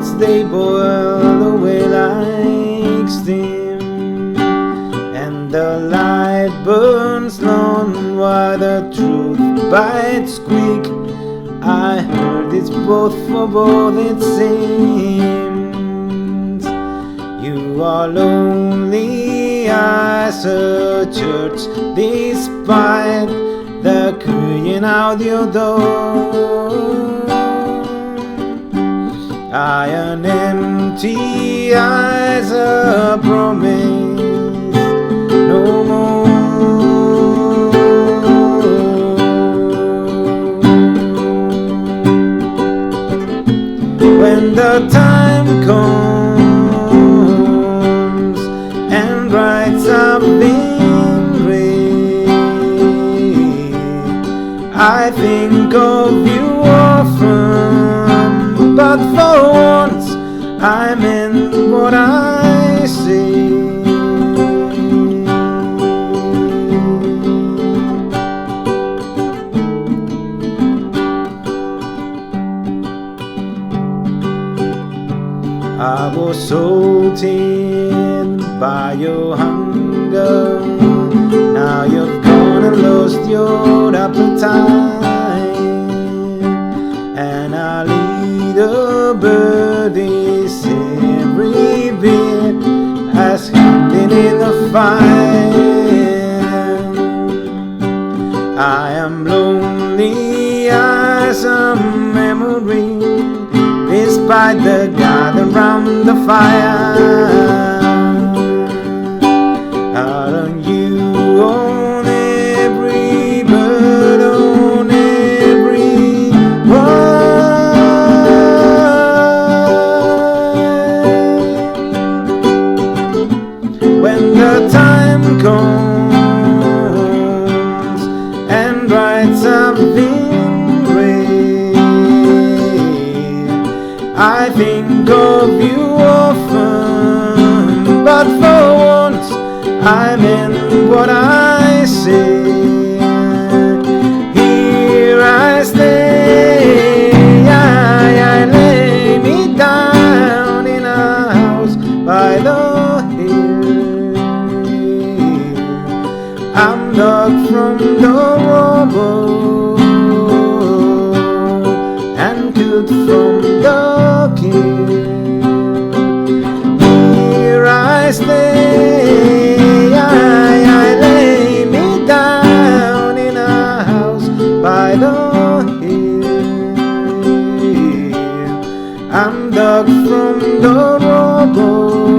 thoughts, they boil away like steam, and the light burns long while the truth bites quick. I heard it's both for both, it seems. You are lonely as a church, despite the crying out your door. Iron empty as a promise, no more. When the time comes and writes up in red, I think of you often, but for once I meant what I say. I was so tamed by your hunger. Now you've gone and lost your appetite, and I lead a birdies every bit as hanging in the fire. I am lonely as a memory, despite the garden around the fire. Out on you, on every bird, on every one. When the time comes and writes up in red, I think of you often, but for once I meant what I say. Here I stay, I lay me down in a house by the hill. I'm dug from the rubble and cooked from the kill. Here I stay, I lay me down in a house by the hill. I'm dug from the rubble